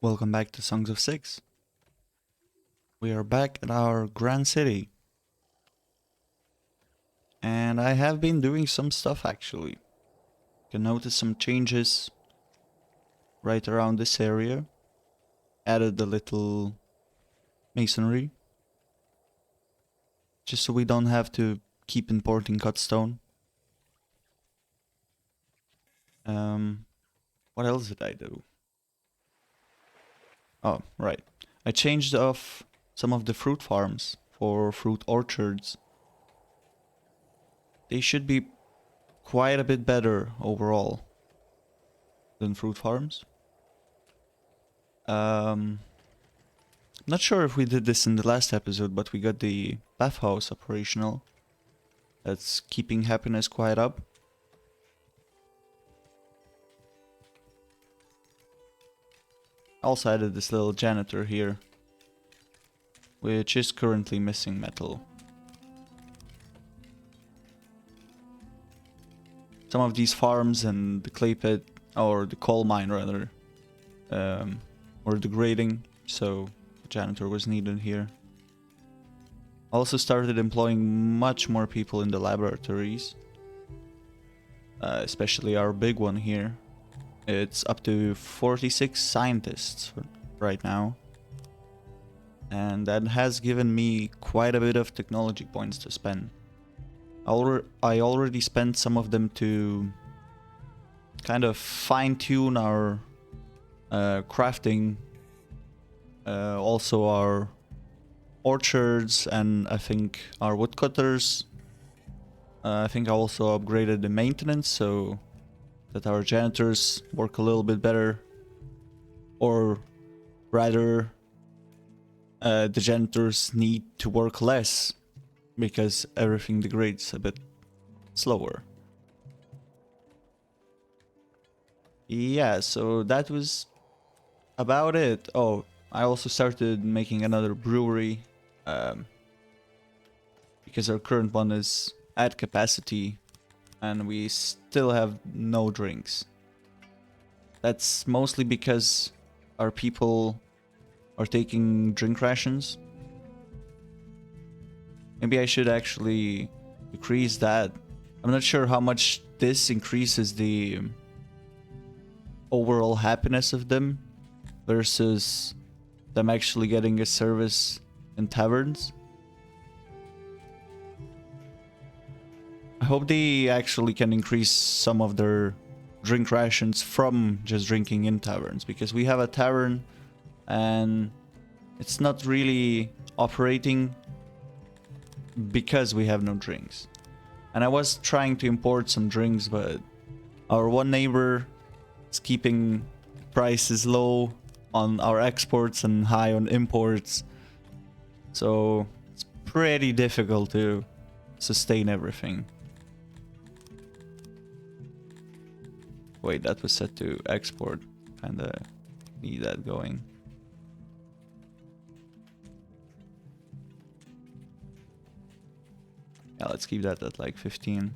Welcome back to Songs of Syx. We are back at our grand city. And I have been doing some stuff actually. You can notice some changes right around this area. Added a little masonry. Just so we don't have to keep importing cut stone. What else did I do? Oh, right. I changed off some of the fruit farms for fruit orchards. They should be quite a bit better overall than fruit farms. Not sure if we did this in the last episode, but we got the bathhouse operational. That's keeping happiness quite up. Also added this little janitor here, which is currently missing metal. Some of these farms and the clay pit, or the coal mine rather, were degrading, so the janitor was needed here. Also started employing much more people in the laboratories, especially our big one here. It's up to 46 scientists right now, and that has given me quite a bit of technology points to spend. I already spent some of them to kind of fine-tune our crafting, also our orchards, and I think our woodcutters. I think I also upgraded the maintenance so that our janitors work a little bit better, or rather the janitors need to work less because everything degrades a bit slower. Yeah, so that was about it. Oh, I also started making another brewery because our current one is at capacity and we still have no drinks. That's mostly because our people are taking drink rations. Maybe I should actually decrease that. I'm not sure how much this increases the overall happiness of them versus them actually getting a service in taverns. I hope they actually can increase some of their drink rations from just drinking in taverns, because we have a tavern and it's not really operating because we have no drinks. And I was trying to import some drinks, but our one neighbor is keeping prices low on our exports and high on imports. So it's pretty difficult to sustain everything. Wait, that was set to export. Kinda need that going. Yeah, let's keep that at like 15.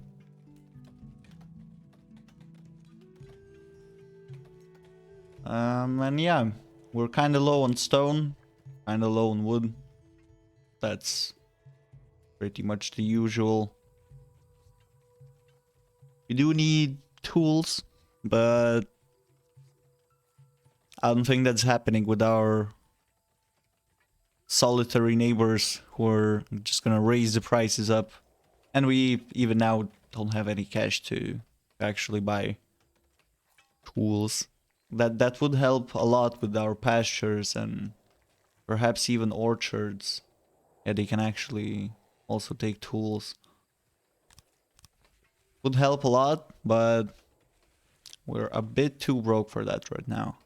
And yeah, we're kind of low on stone, kind of low on wood. That's pretty much the usual. We do need tools, but I don't think that's happening with our solitary neighbors who are just gonna raise the prices up. And we even now don't have any cash to actually buy tools. That would help a lot with our pastures and perhaps even orchards. Yeah, they can actually also take tools. Would help a lot, but we're a bit too broke for that right now.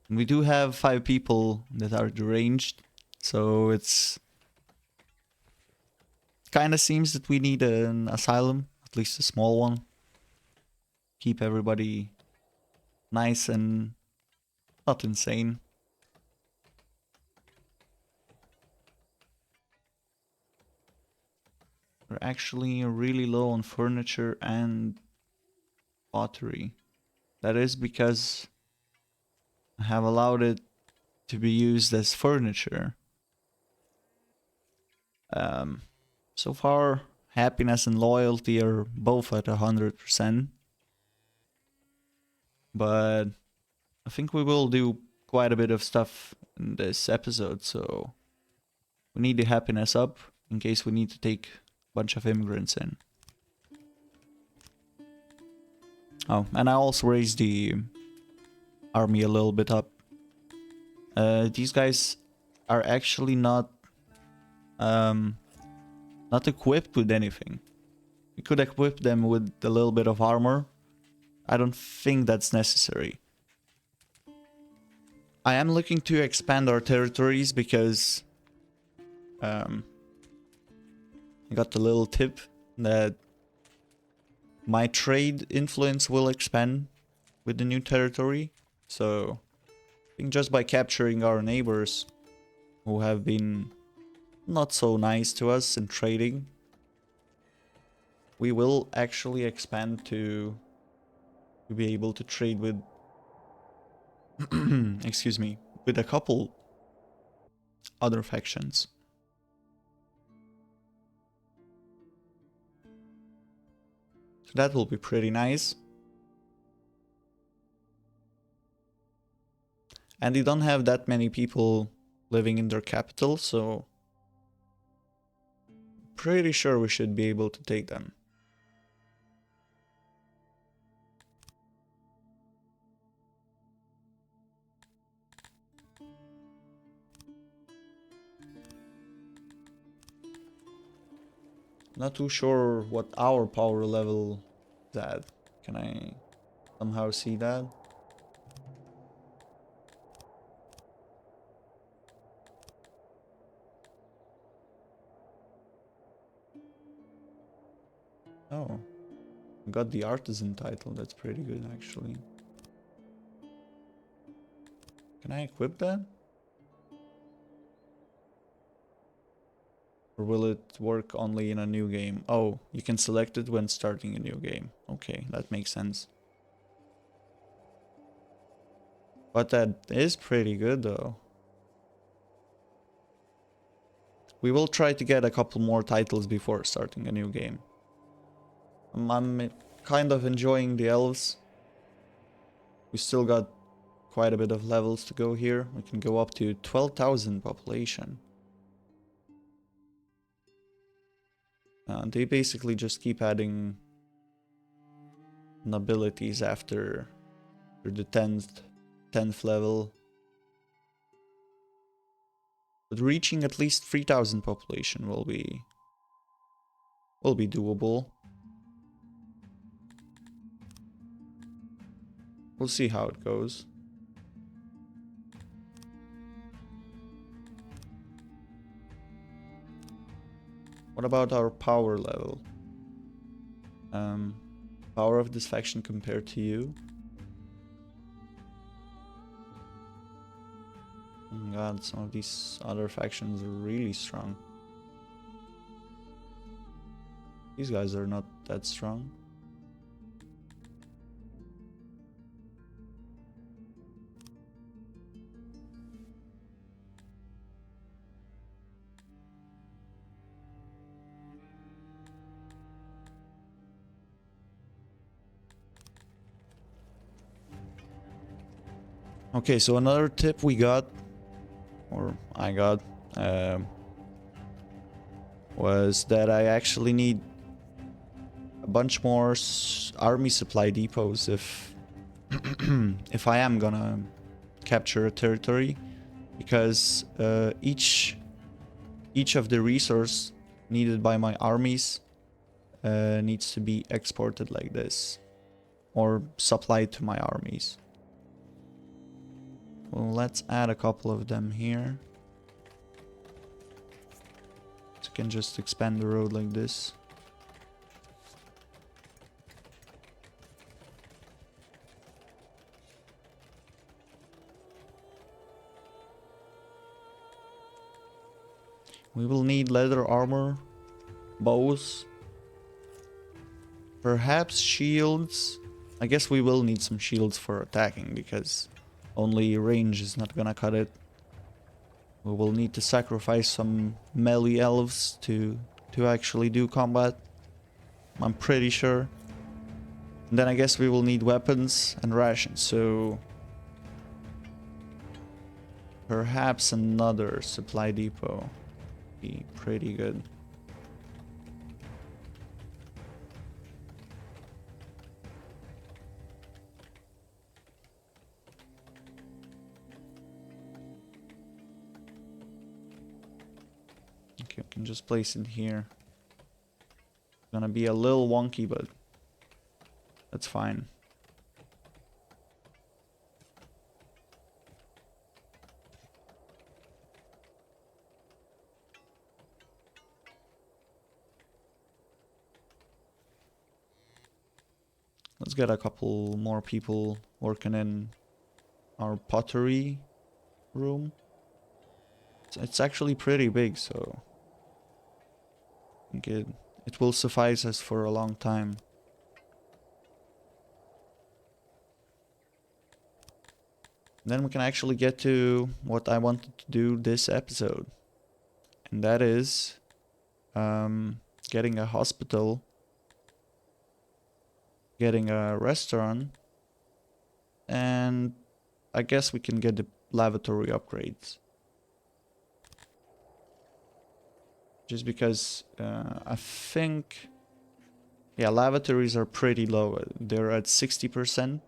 And we do have 5 people that are deranged, so it's kind of seems that we need an asylum, at least a small one. Keep everybody nice and not insane. We're actually really low on furniture and pottery. That is because have allowed it to be used as furniture. So far, happiness and loyalty are both at 100%. But I think we will do quite a bit of stuff in this episode, so we need the happiness up in case we need to take a bunch of immigrants in. Oh, and I also raised the army a little bit up. These guys are actually not equipped with anything. We could equip them with a little bit of armor. I don't think that's necessary. I am looking to expand our territories because I got the little tip that my trade influence will expand with the new territory. So I think just by capturing our neighbors who have been not so nice to us in trading, we will actually expand to be able to trade with excuse me, with a couple other factions. So that will be pretty nice. And they don't have that many people living in their capital, so pretty sure we should be able to take them. Not too sure what our power level is at. Can I somehow see that? Oh, got the artisan title. That's pretty good, actually. Can I equip that? Or will it work only in a new game? Oh, you can select it when starting a new game. Okay, that makes sense. But that is pretty good, though. We will try to get a couple more titles before starting a new game. I'm kind of enjoying the elves. We still got quite a bit of levels to go here. We can go up to 12,000 population. They basically just keep adding nobilities after the 10th level. But reaching at least 3,000 population will be doable. We'll see how it goes. What about our power level? Power of this faction compared to you? Oh my god, some of these other factions are really strong. These guys are not that strong. Okay, so another tip we got, or I got, was that I actually need a bunch more army supply depots if if I am gonna capture a territory, because each of the resource needed by my armies needs to be exported like this, or supplied to my armies. Well, let's add a couple of them here. So we can just expand the road like this. We will need leather armor, bows, perhaps shields. I guess we will need some shields for attacking because Only range is not gonna cut it. We will need to sacrifice some melee elves to actually do combat. I'm pretty sure. And then I guess we will need weapons and rations, so perhaps another supply depot be pretty good. Okay, I can just place it here. Gonna be a little wonky, but that's fine. Let's get a couple more people working in our pottery room. It's actually pretty big, so I think it will suffice us for a long time. Then we can actually get to what I wanted to do this episode. And that is getting a hospital, getting a restaurant, and I guess we can get the lavatory upgrades. Just because I think, yeah, lavatories are pretty low. They're at 60%.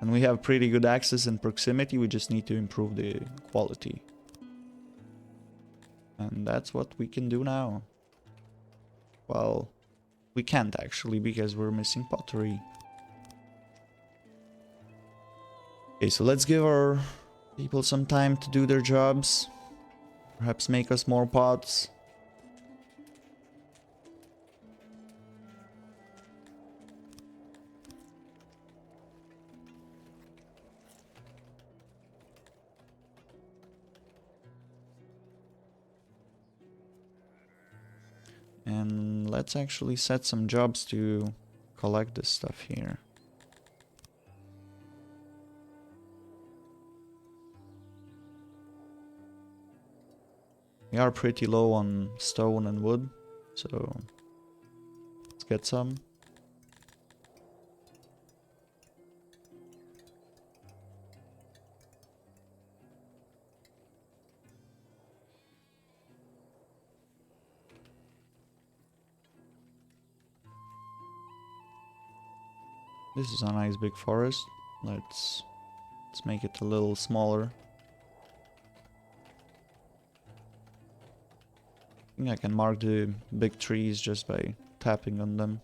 And we have pretty good access and proximity, we just need to improve the quality. And that's what we can do now. Well, we can't actually because we're missing pottery. Okay, so let's give our people some time to do their jobs. Perhaps make us more pots. And let's actually set some jobs to collect this stuff here. We are pretty low on stone and wood, so let's get some. This is a nice big forest. Let's make it a little smaller. I think I can mark the big trees just by tapping on them.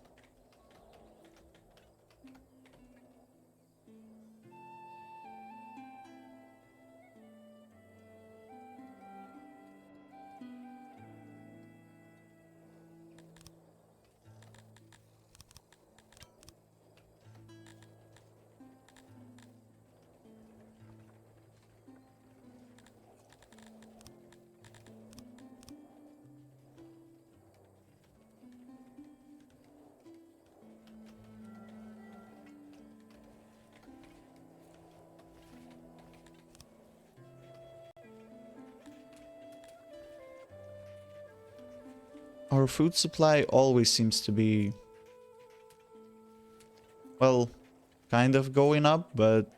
Our food supply always seems to be, well, kind of going up, but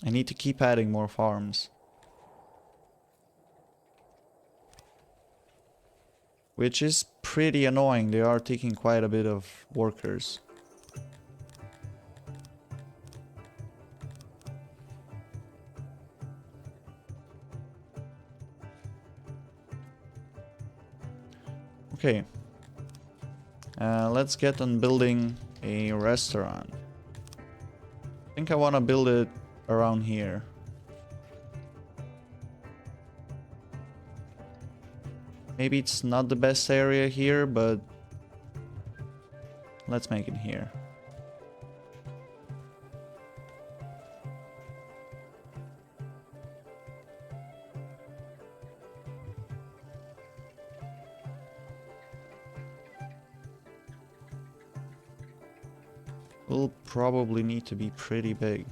I need to keep adding more farms. Which is pretty annoying, they are taking quite a bit of workers. Okay. Let's get on building a restaurant. I think I want to build it around here. Maybe it's not the best area here, but let's make it here. will probably need to be pretty big.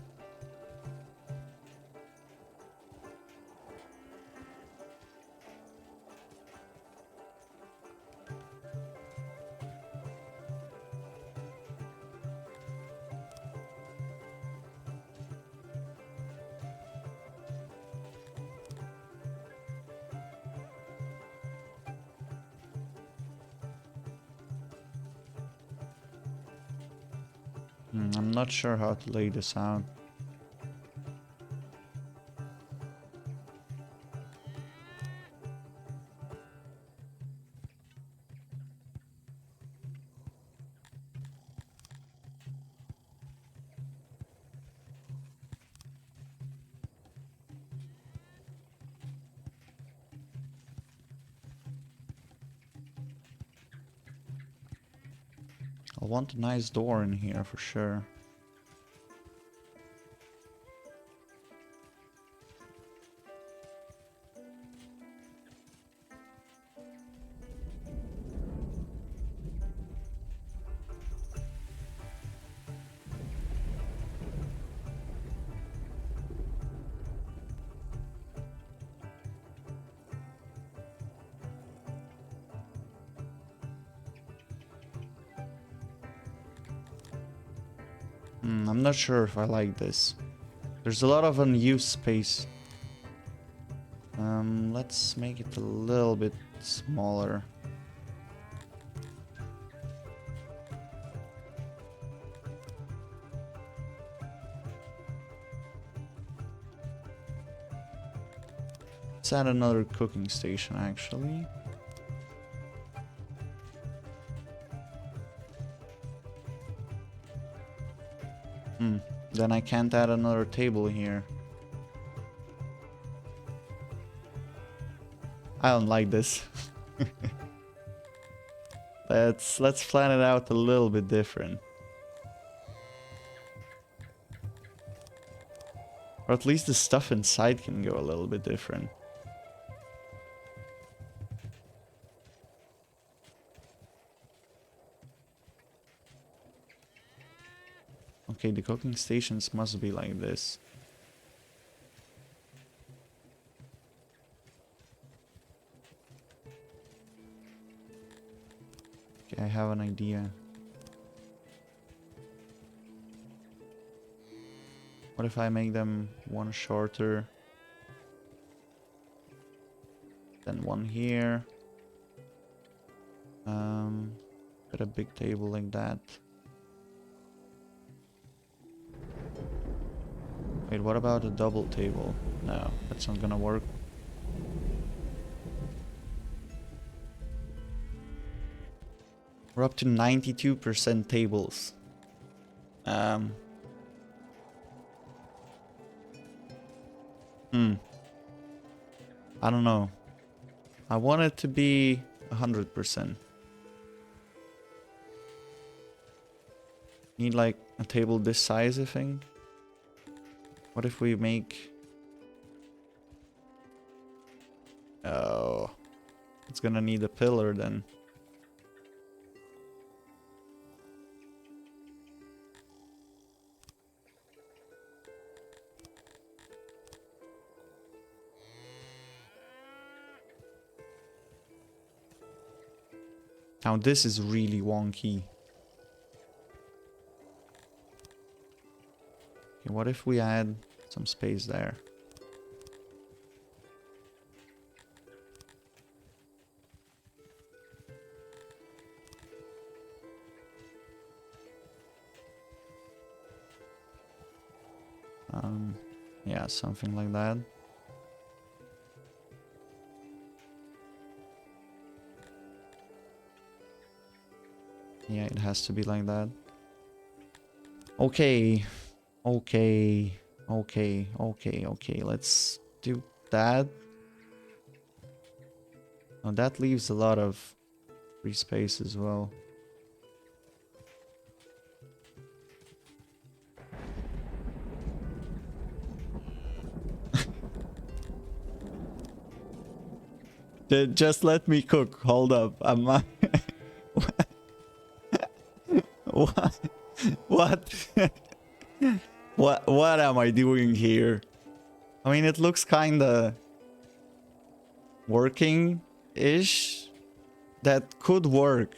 I'm not sure how to lay this out. I want a nice door in here for sure. I'm not sure if I like this. There's a lot of unused space. Let's make it a little bit smaller. Let's add another cooking station actually. Then I can't add another table here. I don't like this. Let's plan it out a little bit different. Or at least the stuff inside can go a little bit different. Okay, the cooking stations must be like this. Okay, I have an idea. What if I make them one shorter? Then one here. Put a big table like that. Wait, what about a double table? No, that's not gonna work. We're up to 92% tables. I don't know. I want it to be 100%. Need like a table this size, I think. What if we make... Oh, it's gonna need a pillar then. Now this is really wonky. Okay, what if we add some space there? Yeah, something like that. Yeah, it has to be like that. Okay. Okay. Let's do that. Oh, that leaves a lot of free space as well. Just let me cook. Hold up. I'm What? What am I doing here? I mean, it looks kinda working-ish. That could work.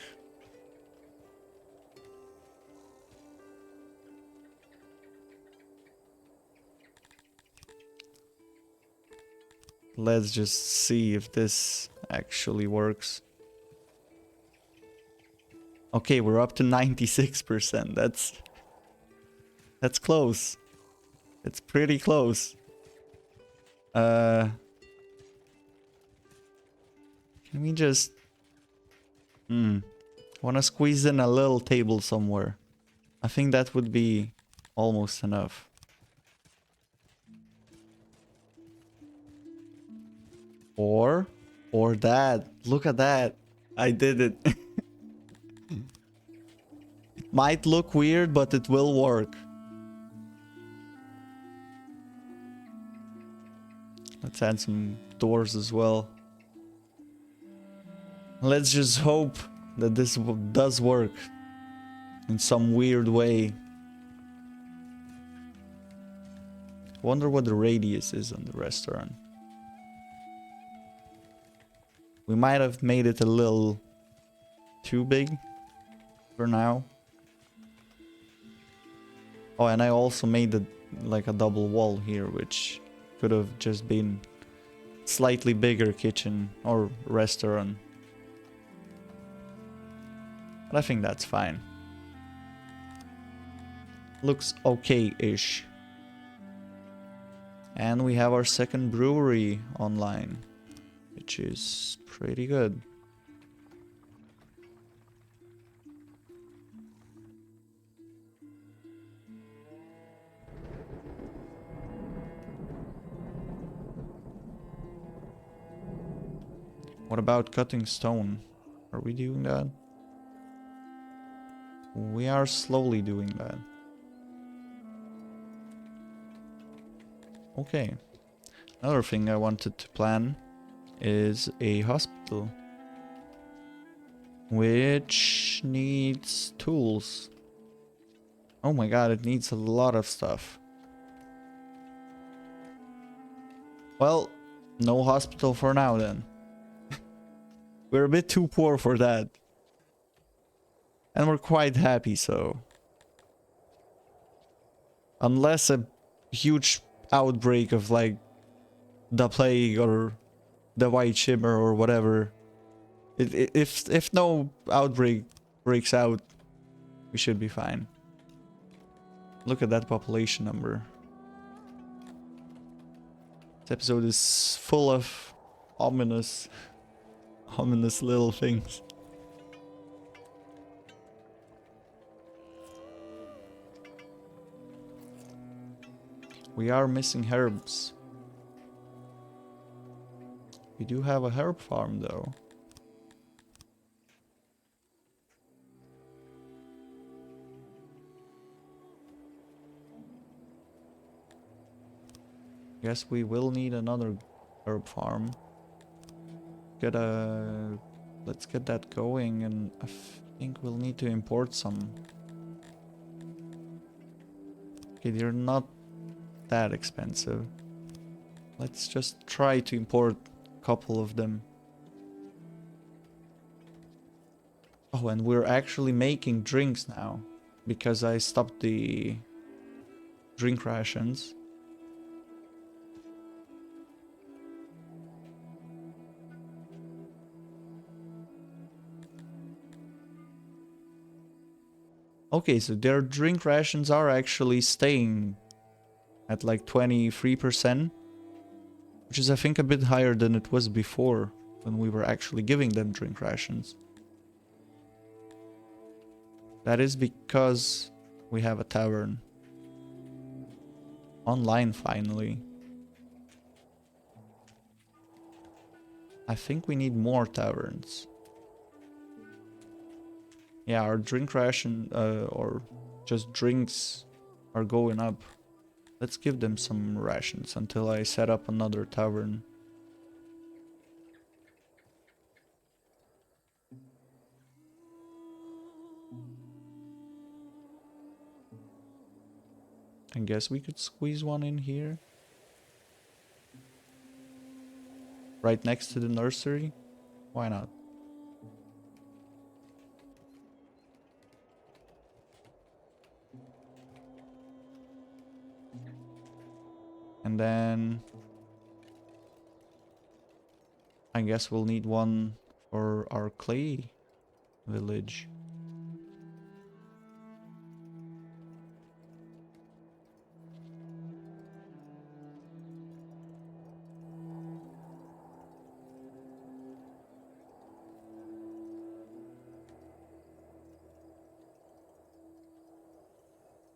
Let's just see if this actually works. Okay, we're up to 96%. That's close. It's pretty close. Can we just... wanna squeeze in a little table somewhere. I think that would be almost enough. Or that. Look at that. I did it. It might look weird, but it will work. Let's add some doors as well. Let's just hope that this does work in some weird way. Wonder what the radius is on the restaurant. We might have made it a little too big for now. Oh, and I also made it like a double wall here, which could have just been slightly bigger kitchen or restaurant. But I think that's fine. Looks okay-ish. And we have our second brewery online, which is pretty good. What about cutting stone? Are we doing that? We are slowly doing that. Okay. Another thing I wanted to plan is a hospital, which needs tools. Oh my god, it needs a lot of stuff. Well, no hospital for now then. We're a bit too poor for that. And we're quite happy, so. Unless a huge outbreak of like the plague or the white shimmer or whatever. If no outbreak breaks out, we should be fine. Look at that population number. This episode is full of ominous little things. We are missing herbs. We do have a herb farm though. Guess we will need another herb farm. Let's get that going, and I think we'll need to import some. Okay, they're not that expensive. Let's just try to import a couple of them. Oh, and we're actually making drinks now because I stopped the drink rations. Okay, so their drink rations are actually staying at like 23%, which is I think a bit higher than it was before when we were actually giving them drink rations. That is because we have a tavern online finally. I think we need more taverns. Yeah, our drink ration, or just drinks, are going up. Let's give them some rations until I set up another tavern. I guess we could squeeze one in here. Right next to the nursery. Why not? And then I guess we'll need one for our clay village.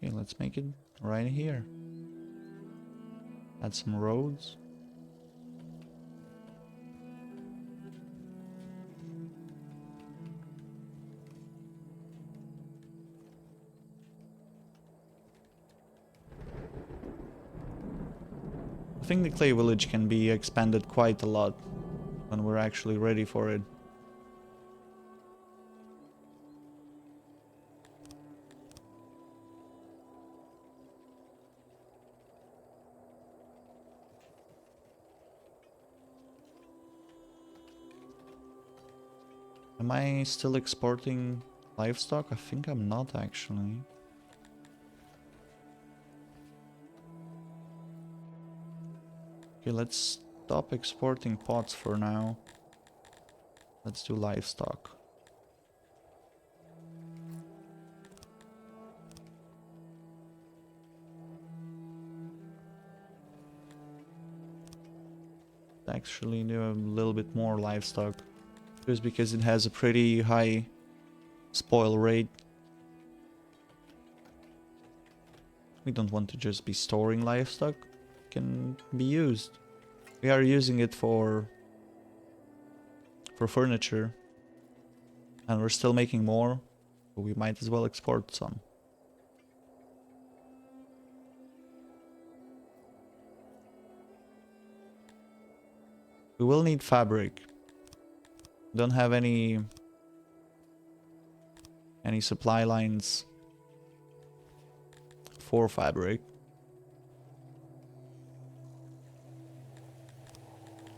Okay, let's make it right here. Add some roads. I think the clay village can be expanded quite a lot when we're actually ready for it. Am I still exporting livestock? I think I'm not actually. Okay, let's stop exporting pots for now. Let's do livestock. Actually do a little bit more livestock. Just because it has a pretty high spoil rate. We don't want to just be storing livestock. It can be used. We are using it for furniture. And we're still making more. So we might as well export some. We will need fabric. Don't have any supply lines for fabric.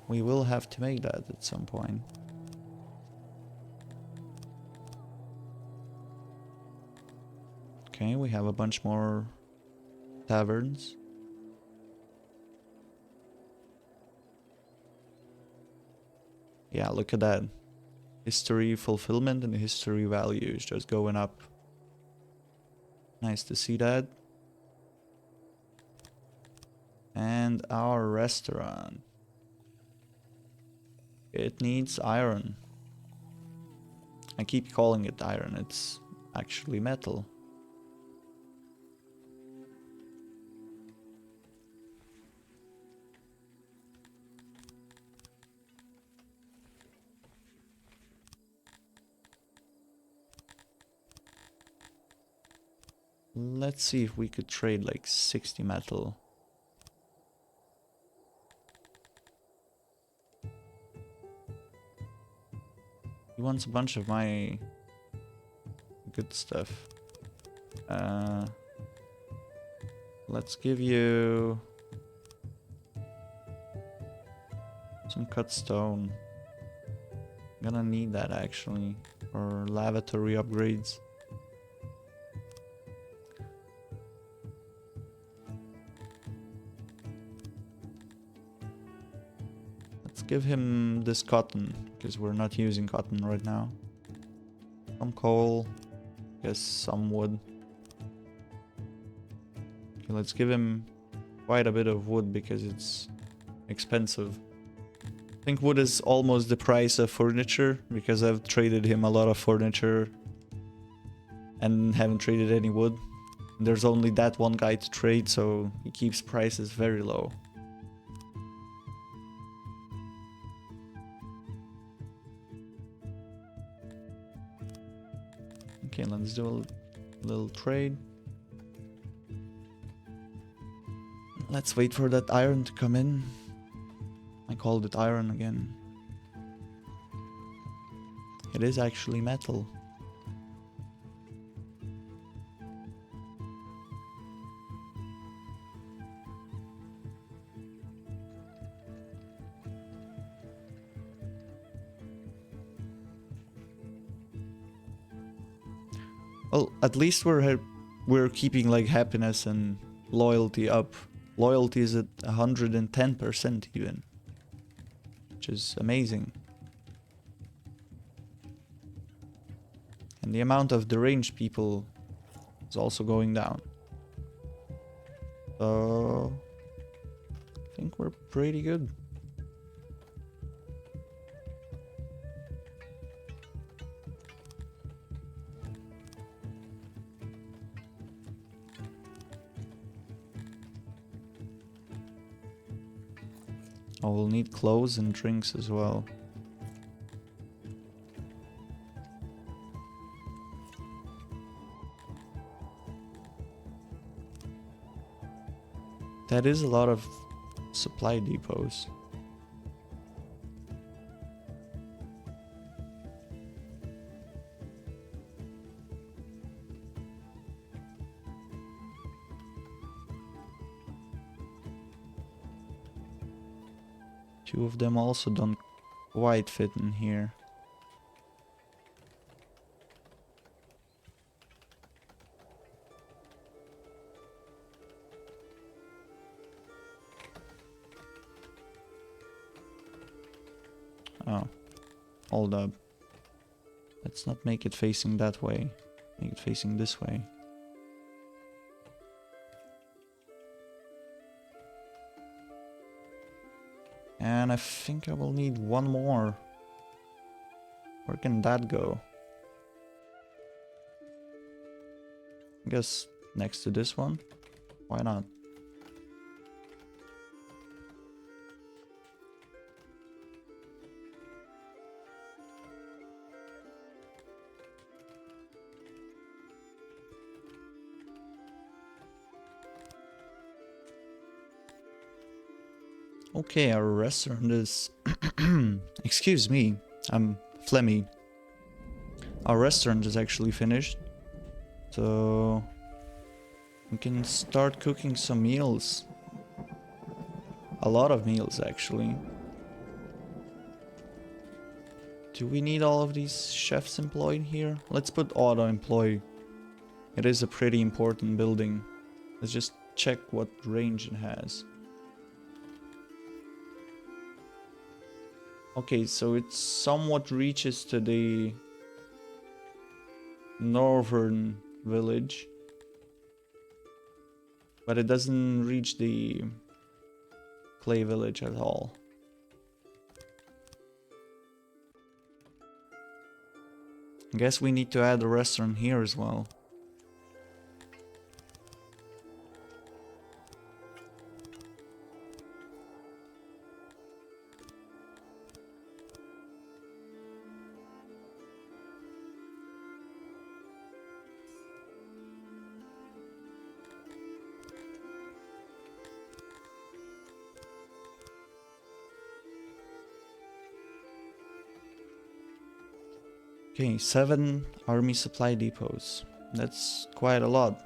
We will have to make that at some point. Okay, we have a bunch more taverns. Yeah, look at that. History fulfillment and history values just going up. Nice to see that. And our restaurant. It needs iron. I keep calling it iron, it's actually metal. Let's see if we could trade like 60 metal. He wants a bunch of my good stuff. Let's give you some cut stone. I'm gonna need that actually for lavatory upgrades. Let's give him this cotton because we're not using cotton right now. Some coal, guess some wood. Okay, let's give him quite a bit of wood because it's expensive. I think wood is almost the price of furniture because I've traded him a lot of furniture and haven't traded any wood. There's only that one guy to trade, so he keeps prices very low. Okay, let's do a little trade. Let's wait for that iron to come in. I called it iron again. It is actually metal. Well, at least we're keeping like happiness and loyalty up. Loyalty is at 110% even, which is amazing. And the amount of deranged people is also going down. So I think we're pretty good. Oh, we'll need clothes and drinks as well. That is a lot of supply depots. Two of them also don't quite fit in here. Oh, hold up. Let's not make it facing that way. Make it facing this way. And I think I will need one more. Where can that go? I guess next to this one? Why not? Okay, our restaurant is... Excuse me, I'm phlegmy. Our restaurant is actually finished. So... we can start cooking some meals. A lot of meals, actually. Do we need all of these chefs employed here? Let's put auto-employ. It is a pretty important building. Let's just check what range it has. Okay, so it somewhat reaches to the northern village, but it doesn't reach the clay village at all. I guess we need to add a restaurant here as well. Okay, 7 army supply depots. That's quite a lot.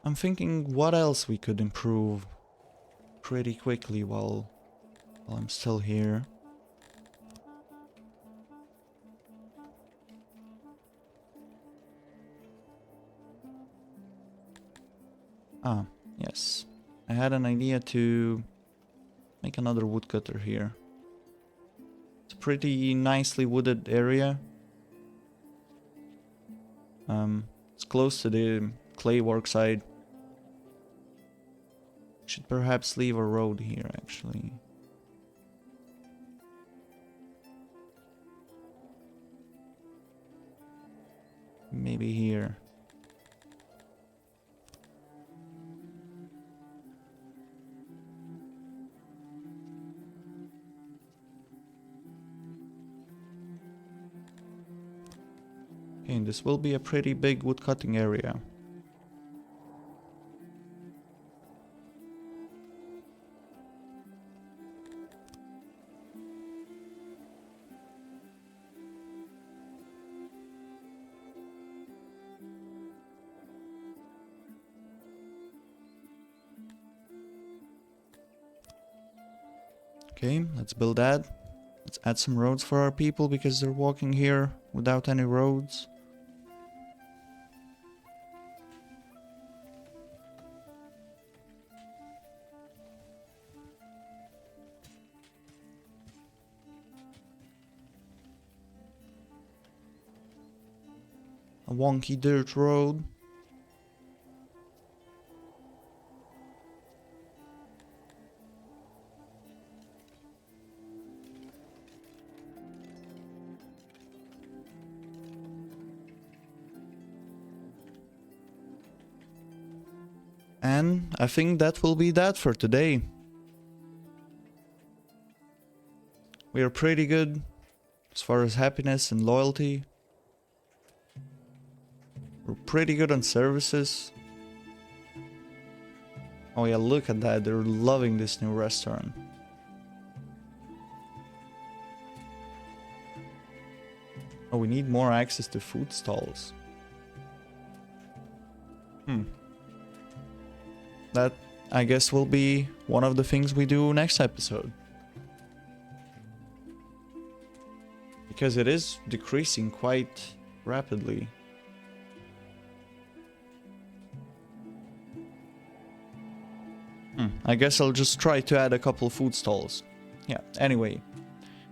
I'm thinking what else we could improve pretty quickly while I'm still here. Ah, yes. I had an idea to make another woodcutter here. It's a pretty nicely wooded area. It's close to the clay work site. Should perhaps leave a road here, actually. Maybe here. Okay, this will be a pretty big woodcutting area. Okay, let's build that. Let's add some roads for our people because they're walking here without any roads. A wonky dirt road. And I think that will be that for today. We are pretty good as far as happiness and loyalty. We're pretty good on services. Oh yeah, look at that. They're loving this new restaurant. Oh, we need more access to food stalls. That, I guess, will be one of the things we do next episode. Because it is decreasing quite rapidly. I guess I'll just try to add a couple food stalls. Yeah, anyway.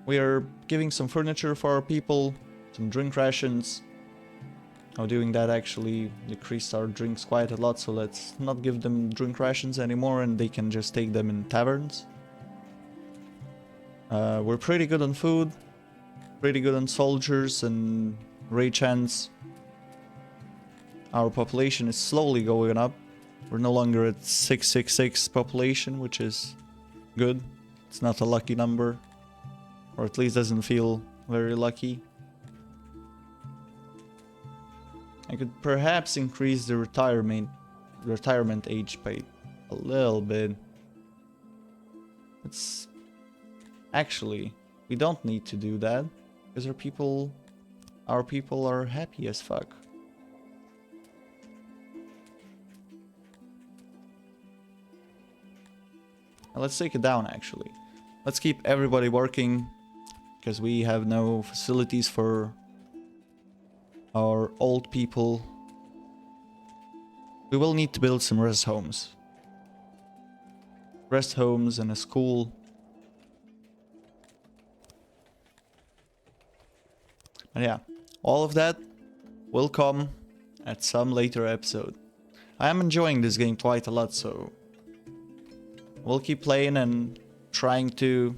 We are giving some furniture for our people, some drink rations. Oh, doing that actually decreased our drinks quite a lot, so let's not give them drink rations anymore and they can just take them in taverns. We're pretty good on food, pretty good on soldiers and rage hands. Our population is slowly going up. We're no longer at 666 population, which is good. It's not a lucky number, or at least doesn't feel very lucky. I could perhaps increase the retirement age by a little bit. It's actually, we don't need to do that because our people are happy as fuck. Now let's take it down actually. Let's keep everybody working because we have no facilities for our old people. We will need to build some rest homes. Rest homes and a school. And yeah, all of that will come at some later episode. I am enjoying this game quite a lot, so we'll keep playing and trying to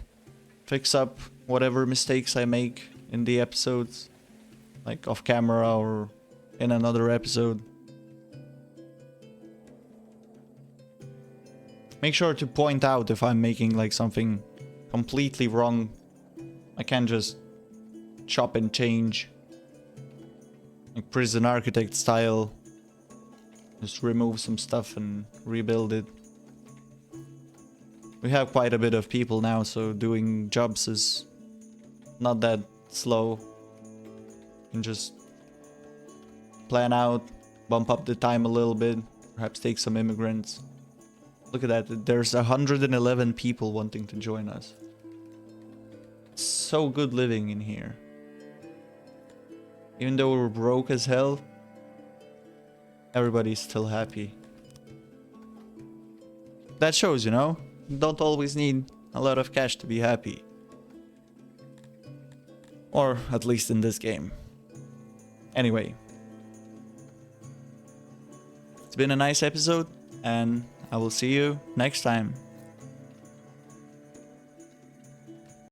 fix up whatever mistakes I make in the episodes. Like off camera or in another episode. Make sure to point out if I'm making like something completely wrong. I can't just chop and change. Like prison architect style. Just remove some stuff and rebuild it. We have quite a bit of people now, so doing jobs is not that slow. And just plan out, bump up the time a little bit, perhaps take some immigrants. Look at that, there's 111 people wanting to join us. It's so good living in here. Even though we're broke as hell, everybody's still happy. That shows, you know? You don't always need a lot of cash to be happy. Or at least in this game. Anyway, it's been a nice episode, and I will see you next time.